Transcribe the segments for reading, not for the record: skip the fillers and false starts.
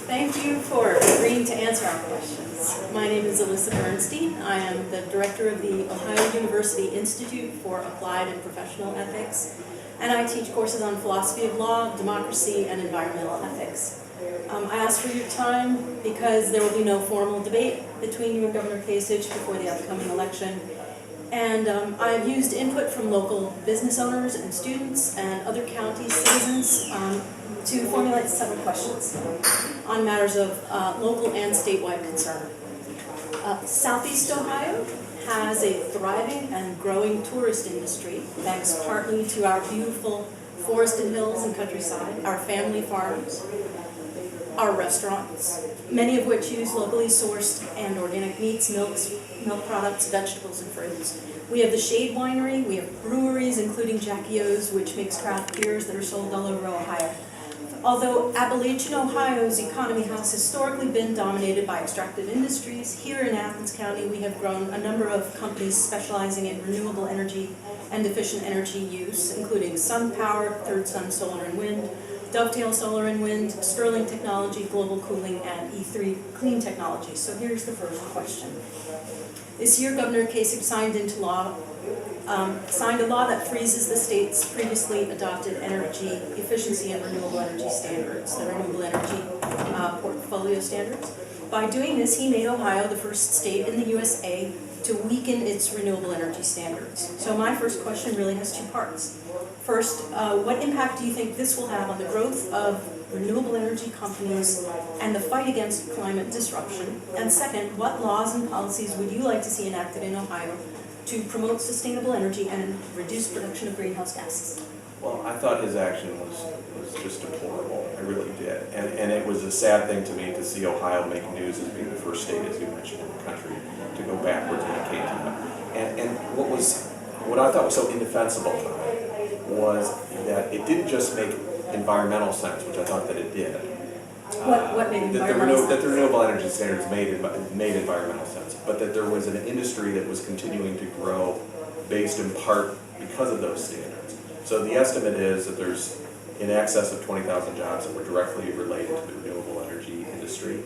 Thank you for agreeing to answer our questions. My name is Alyssa Bernstein. I am the director of the Ohio University Institute for Applied and Professional Ethics, and I teach courses on philosophy of law, democracy, and environmental ethics. I ask for your time because there will be no formal debate between you and Governor Kasich before the upcoming election. And I've used input from local business owners and students and other county citizens to formulate several questions on matters of local and statewide concern. Southeast Ohio has a thriving and growing tourist industry thanks partly to our beautiful forested hills and countryside, our family farms, our restaurants, many of which use locally sourced and organic meats, milk products, vegetables, and fruits. We have the Shade Winery, we have breweries, including Jackie O's, which makes craft beers that are sold all over Ohio. Although Appalachian Ohio's economy has historically been dominated by extractive industries, here in Athens County we have grown a number of companies specializing in renewable energy and efficient energy use, including Sun Power, Third Sun Solar and Wind, Dovetail Solar and Wind, Sterling Technology, Global Cooling, and E3 Clean Technology. So here's the first question. This year, Governor Kasich signed a law that freezes the state's previously adopted energy efficiency and renewable energy standards, the renewable energy portfolio standards. By doing this, he made Ohio the first state in the USA to weaken its renewable energy standards. So my first question really has two parts. First, what impact do you think this will have on the growth of renewable energy companies and the fight against climate disruption? And second, what laws and policies would you like to see enacted in Ohio to promote sustainable energy and reduce production of greenhouse gases? Well, I thought his action was just deplorable. I really did. And it was a sad thing to me to see Ohio make news as being the first state, as you mentioned, in the country to go backwards when it came to that. And what I thought was so indefensible was that it didn't just make environmental sense, which I thought that it did. What made environmental sense? That the renewable energy standards made environmental sense, but that there was an industry that was continuing to grow based in part because of those standards. So the estimate is that there's in excess of 20,000 jobs that were directly related to the renewable energy industry.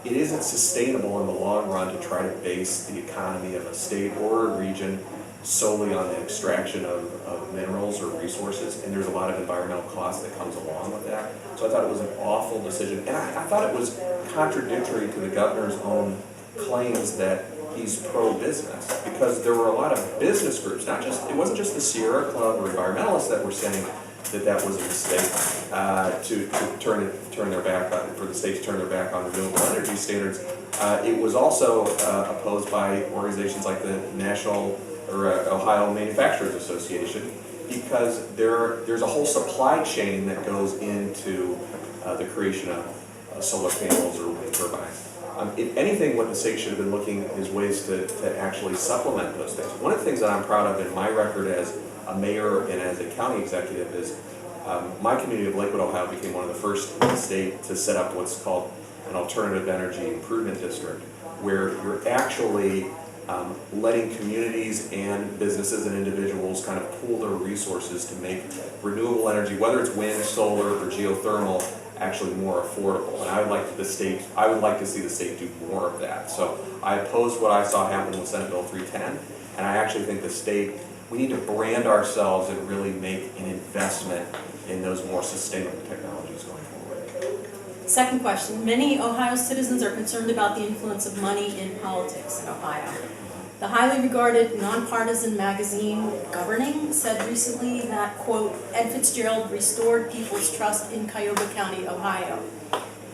It isn't sustainable in the long run to try to base the economy of a state or a region solely on the extraction of minerals or resources, and there's a lot of environmental cost that comes along with that. So I thought it was an awful decision, and I thought it was contradictory to the governor's own claims that he's pro-business, because there were a lot of business groups, it wasn't just the Sierra Club or environmentalists that were saying that was a mistake to turn their back on, for the state to turn their back on renewable energy standards. It was also opposed by organizations like the Ohio Manufacturers Association, because there's a whole supply chain that goes into the creation of solar panels or wind turbines. If anything, what the state should have been looking is ways to actually supplement those things. One of the things that I'm proud of in my record as a mayor and as a county executive is my community of Lakewood, Ohio became one of the first in the state to set up what's called an alternative energy improvement district, where you're actually letting communities and businesses and individuals kind of pool their resources to make renewable energy, whether it's wind, solar, or geothermal, actually more affordable. And I would like to see the state do more of that. So I opposed what I saw happen with Senate Bill 310, and I actually think the state, we need to brand ourselves and really make an investment in those more sustainable technologies going forward. Second question. Many Ohio citizens are concerned about the influence of money in politics in Ohio. The highly regarded nonpartisan magazine Governing said recently that, quote, Ed FitzGerald restored people's trust in Cuyahoga County, Ohio,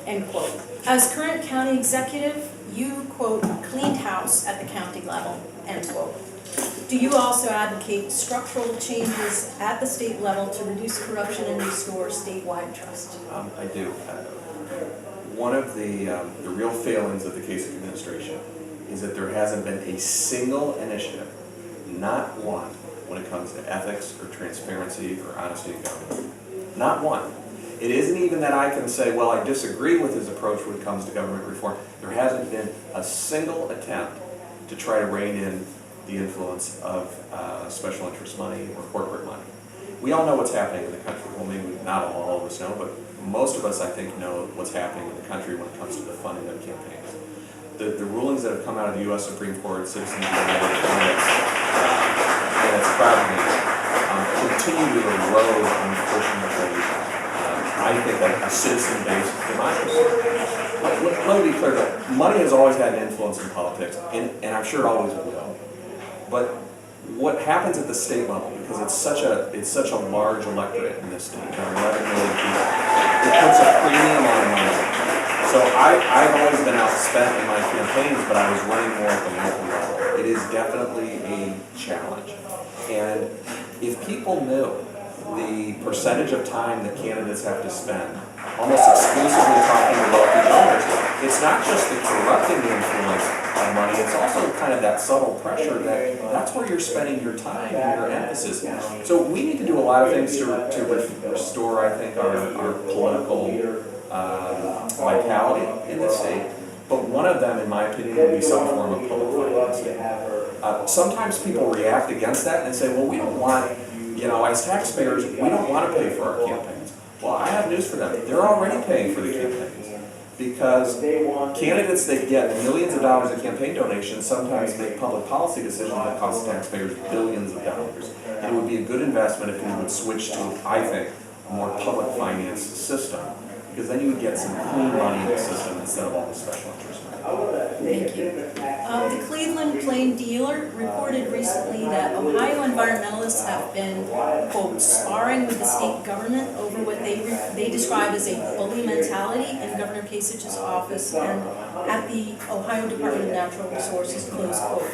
end quote. As current county executive, you, quote, cleaned house at the county level, end quote. Do you also advocate structural changes at the state level to reduce corruption and restore statewide trust? I do. One of the real failings of the Kasich administration is that there hasn't been a single initiative, not one, when it comes to ethics or transparency or honesty in government. Not one. It isn't even that I can say, well, I disagree with his approach when it comes to government reform. There hasn't been a single attempt to try to rein in the influence of special interest money or corporate money. We all know what's happening in the country. Well, maybe not all of us know, but most of us, I think, know what's happening in the country when it comes to the funding of campaigns. The rulings that have come out of the U.S. Supreme Court, Citizens United, and its propaganda, continue to erode, unfortunately, I think, a citizen-based democracy. Let me be clear, though. Money has always had an influence in politics, and I'm sure it always will. But what happens at the state level, because it's such a large electorate in this state, 11 million people, it puts a premium on money. So I've always been outspent in my campaigns, but I was running more at the local level. It is definitely a challenge. And if people knew the percentage of time that candidates have to spend almost exclusively talking to wealthy donors, it's not just the corrupting influence of money, it's also kind of that subtle pressure that's where you're spending your time and your emphasis. So we need to do a lot of things to restore, I think, our political vitality in the state. But one of them, in my opinion, would be some form of public financing. Sometimes people react against that and say, well, we don't want, as taxpayers, we don't want to pay for our campaigns. Well, I have news for them. They're already paying for the campaigns because candidates that get millions of dollars in campaign donations sometimes make public policy decisions that cost taxpayers billions of dollars. And it would be a good investment if we would switch to, I think, a more public finance system, because then you would get some clean money in the system instead of all the special interest money. Thank you. The Cleveland Plain Dealer reported recently that Ohio environmentalists have been, quote, sparring with the state government over what they describe as a bully mentality in Governor Kasich's office and at the Ohio Department of Natural Resources, close quote.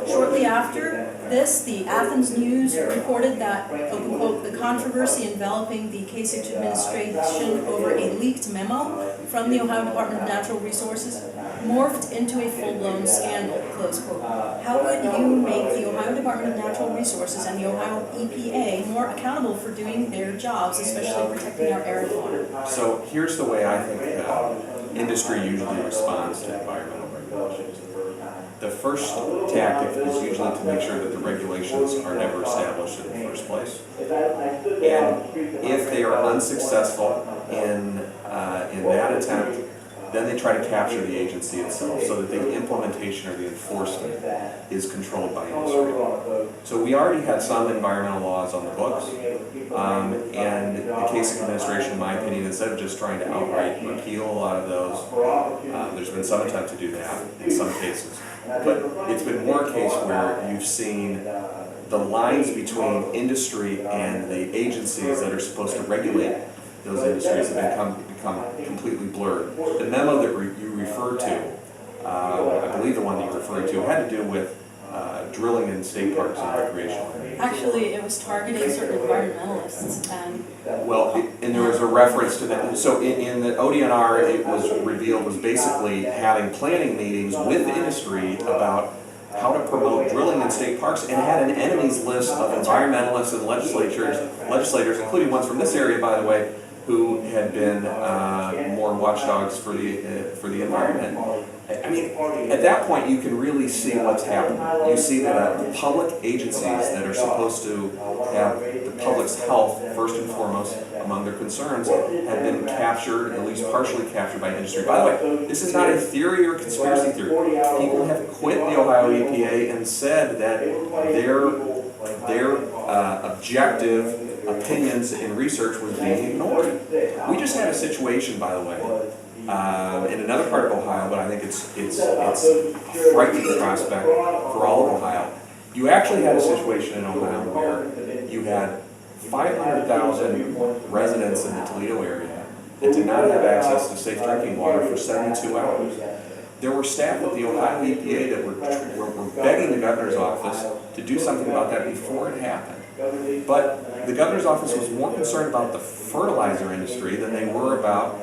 Shortly after this, the Athens News reported that, open quote, the controversy enveloping the Kasich administration over a leaked memo from the Ohio Department of Natural Resources morphed into a full-blown scandal, close quote. How would you make the Ohio Department of Natural Resources and the Ohio EPA more accountable for doing their jobs, especially protecting our air and water? So here's the way I think industry usually responds to environmental regulations. The first tactic is usually to make sure that the regulations are never established in the first place. And if they are unsuccessful in that attempt, then they try to capture the agency itself so that the implementation or the enforcement is controlled by industry. So we already had some environmental laws on the books, and the Kasich administration, in my opinion, instead of just trying to outright repeal a lot of those, there's been some attempt to do that in some cases. But it's been more a case where you've seen the lines between industry and the agencies that are supposed to regulate those industries have become completely blurred. The memo that you referred to, I believe the one that you're referring to, had to do with drilling in state parks and recreational areas. Actually, it was targeting certain environmentalists. And there was a reference to that. So in the ODNR, it was revealed was basically having planning meetings with industry about how to promote drilling in state parks, and had an enemies list of environmentalists and legislators, including ones from this area, by the way, who had been more watchdogs for the environment. I mean, at that point, you can really see what's happening. You see that the public agencies that are supposed to have the public's health first and foremost among their concerns have been captured, at least partially captured, by industry. By the way, this is not a theory or conspiracy theory. People have quit the Ohio EPA and said that their objective opinions and research was being ignored. We just had a situation, by the way, in another part of Ohio, but I think it's a frightening prospect for all of Ohio. You actually had a situation in Ohio where you had 500,000 residents in the Toledo area that did not have access to safe drinking water for 72 hours. There were staff at the Ohio EPA that were begging the governor's office to do something about that before it happened. But the governor's office was more concerned about the fertilizer industry than they were about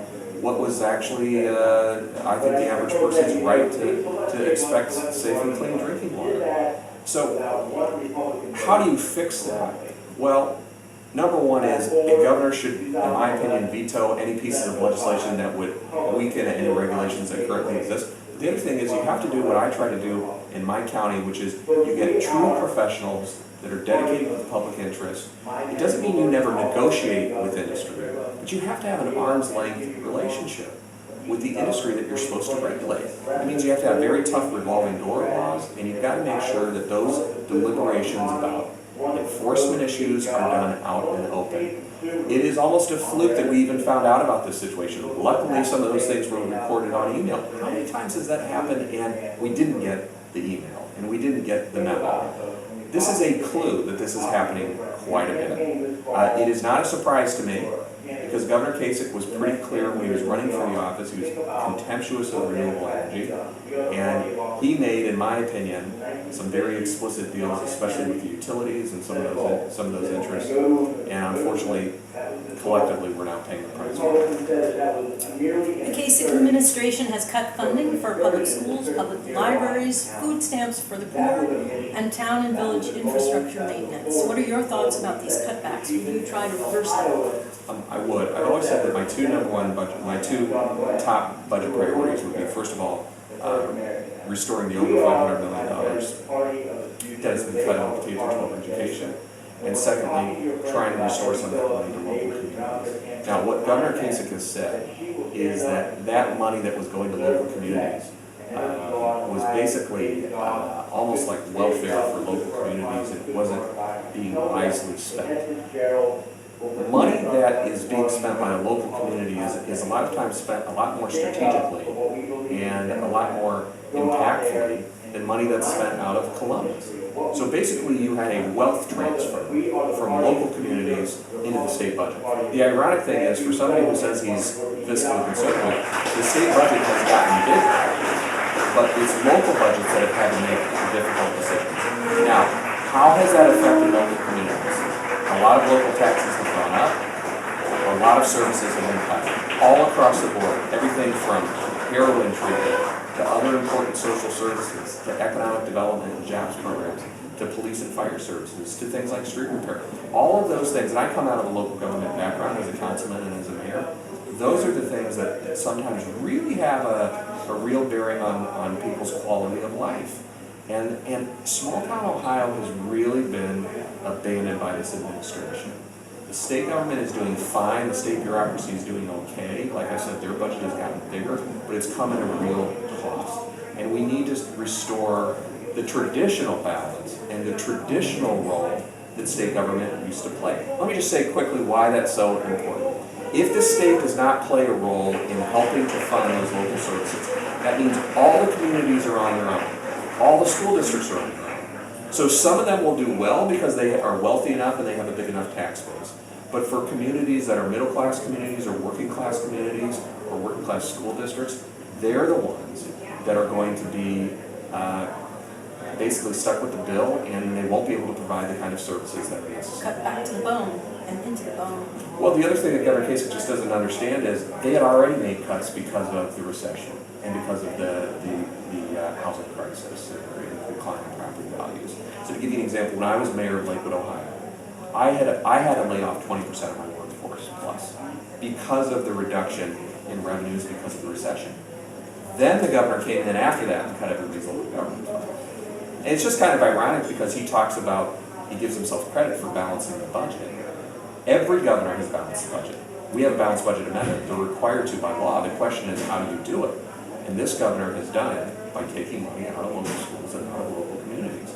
what was actually, I think, the average person's right to expect safe and clean drinking water. So how do you fix that? Well, number one is a governor should, in my opinion, veto any pieces of legislation that would weaken any regulations that currently exist. The other thing is you have to do what I try to do in my county, which is you get true professionals that are dedicated to the public interest. It doesn't mean you never negotiate with industry, but you have to have an arm's length relationship with the industry that you're supposed to regulate. It means you have to have very tough revolving door laws, and you've got to make sure that those deliberations about enforcement issues are done out in the open. It is almost a fluke that we even found out about this situation. Luckily, some of those things were recorded on email. How many times has that happened and we didn't get the email and we didn't get the memo? This is a clue that this is happening quite a bit. It is not a surprise to me, because Governor Kasich was pretty clear when he was running for the office. He was contemptuous of renewable energy, and he made, in my opinion, some very explicit deals, especially with the utilities and some of those interests. And unfortunately, collectively, we're now paying the price for it. The Kasich administration has cut funding for public schools, public libraries, food stamps for the poor, and town and village infrastructure maintenance. What are your thoughts about these cutbacks? Will you try to reverse them? I would. I've always said that my two top budget priorities would be, first of all, restoring the over $500 million that has been cut out of K-12 education, and secondly, trying to restore some of that money to local communities. Now, what Governor Kasich has said is that that money that was going to local communities was basically almost like welfare for local communities. It wasn't being wisely spent. Money that is being spent by a local community is a lot of times spent a lot more strategically and a lot more impactfully than money that's spent out of Columbus. So basically you had a wealth transfer from local communities into the state budget. The ironic thing is, for somebody who says he's fiscally conservative, the state budget has gotten bigger, but it's local budgets that have had to make difficult decisions. Now, how has that affected local communities? A lot of local taxes have gone up. A lot of services have been cut. All across the board, everything from heroin treatment to other important social services, to economic development and jobs programs, to police and fire services, to things like street repair. All of those things, and I come out of a local government background as a councilman and as a mayor, those are the things that sometimes really have a real bearing on people's quality of life. And small town Ohio has really been abandoned by this administration. The state government is doing fine, the state bureaucracy is doing okay. Like I said, their budget has gotten bigger, but it's come at a real cost. And we need to restore the traditional balance and the traditional role that state government used to play. Let me just say quickly why that's so important. If the state does not play a role in helping to fund those local services, that means all the communities are on their own. All the school districts are on their own. So some of them will do well because they are wealthy enough and they have a big enough tax base. But for communities that are middle class communities or working class communities or working class school districts, they're the ones that are going to be basically stuck with the bill, and they won't be able to provide the kind of services that are necessary. Cut back to the bone and into the bone. Well, the other thing that Governor Kasich just doesn't understand is they had already made cuts because of the recession and because of the housing crisis and the decline in property values. So to give you an example, when I was mayor of Lakewood, Ohio, I had to lay off 20% of my workforce plus because of the reduction in revenues because of the recession. Then the governor came in after that and cut everybody's local government funding. And it's just kind of ironic because he gives himself credit for balancing the budget. Every governor has balanced the budget. We have a balanced budget amendment. They're required to by law. The question is, how do you do it? And this governor has done it by taking money out of local schools and out of local communities.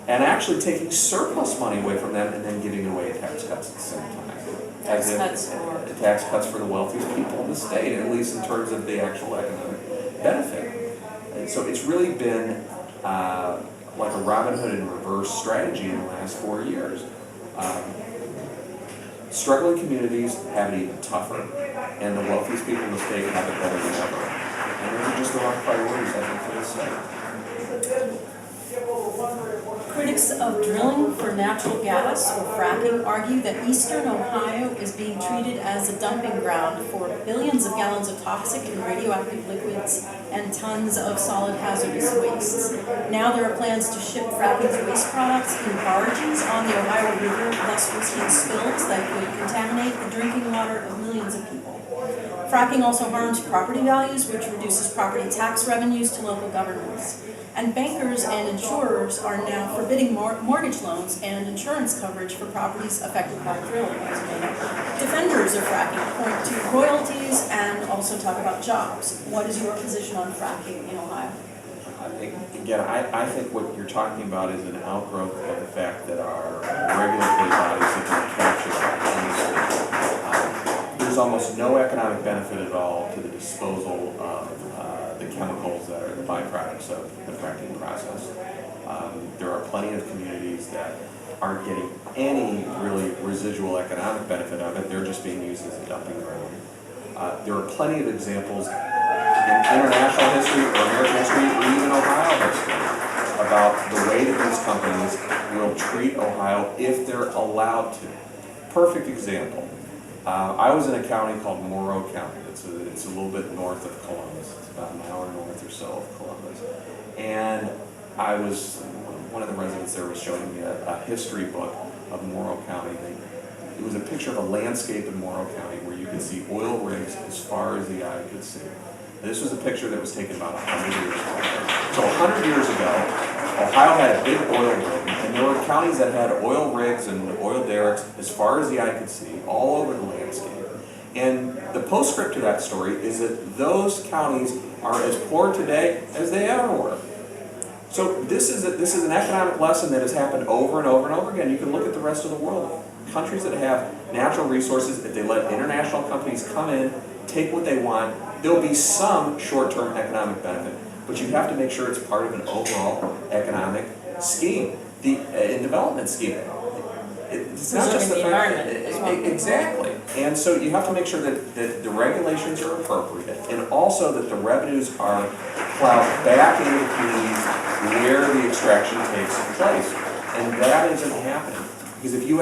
And actually taking surplus money away from them and then giving away tax cuts at the same time. Tax cuts for the wealthiest people in the state, at least in terms of the actual economic benefit. And so it's really been like a Robin Hood in reverse strategy in the last 4 years. Struggling communities have it even tougher, and the wealthiest people in the state have it better than ever. And those are just the wrong priorities, I think, for the state. Critics of drilling for natural gas or fracking argue that eastern Ohio is being treated as a dumping ground for billions of gallons of toxic and radioactive liquids and tons of solid hazardous wastes. Now there are plans to ship fracking's waste products in barges on the Ohio River, thus risking spills that could contaminate the drinking water of millions of people. Fracking also harms property values, which reduces property tax revenues to local governments. And bankers and insurers are now forbidding mortgage loans and insurance coverage for properties affected by drilling. Defenders of fracking point to royalties and also talk about jobs. What is your position on fracking in Ohio? Again, I think what you're talking about is an outgrowth of the fact that our regulatory bodies have been captured by the industry. There's almost no economic benefit at all to the disposal of the chemicals that are the byproducts of the fracking process. There are plenty of communities that aren't getting any really residual economic benefit of it. They're just being used as a dumping ground. There are plenty of examples in international history or American history or even Ohio history about the way that these companies will treat Ohio if they're allowed to. Perfect example. I was in a county called Morrow County. It's a little bit north of Columbus. It's about an hour north or so of Columbus. And one of the residents there was showing me a history book of Morrow County. It was a picture of a landscape in Morrow County where you could see oil rigs as far as the eye could see. This was a picture that was taken about 100 years ago. So 100 years ago, Ohio had a big oil rig, and there were counties that had oil rigs and oil derricks as far as the eye could see, all over the landscape. And the postscript to that story is that those counties are as poor today as they ever were. So this is an economic lesson that has happened over and over and over again. You can look at the rest of the world. Countries that have natural resources, if they let international companies come in, take what they want, there'll be some short-term economic benefit, but you have to make sure it's part of an overall economic scheme, development scheme. It's not just the environment as well. Exactly. And so you have to make sure that the regulations are appropriate, and also that the revenues are plowed back into the communities where the extraction takes place. And that isn't happening. Because if you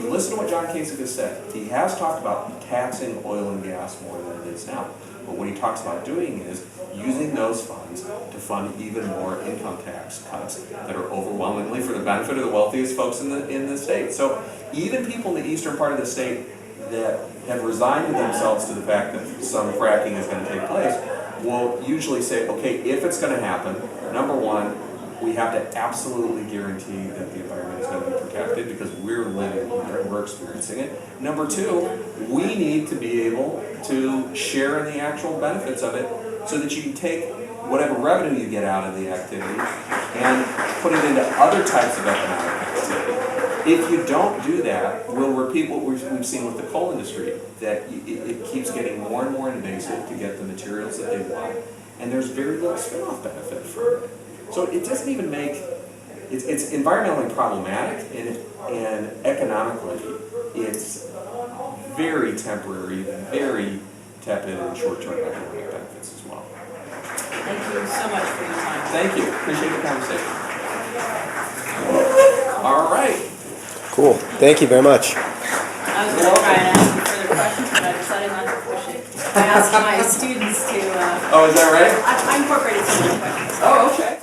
listen to what John Kasich has said, he has talked about taxing oil and gas more than it is now. But what he talks about doing is using those funds to fund even more income tax cuts that are overwhelmingly for the benefit of the wealthiest folks in the state. So even people in the eastern part of the state that have resigned themselves to the fact that some fracking is going to take place will usually say, okay, if it's going to happen, number one, we have to absolutely guarantee that the environment is going to be protected because we're living here and we're experiencing it. Number two, we need to be able to share in the actual benefits of it so that you can take whatever revenue you get out of the activity and put it into other types of economic activity. If you don't do that, we'll repeat what we've seen with the coal industry, that it keeps getting more and more invasive to get the materials that they want, and there's very little spin-off benefit from it. So it doesn't even make, it's environmentally problematic and economically it's very temporary, very tepid and short-term economic benefits as well. Thank you so much for your time. Thank you, appreciate the conversation. All right. Cool, thank you very much. I was going to try and ask you further questions, but I decided not to push it. I asked my students to, Oh, is that right? I incorporated some of the questions. Oh, okay.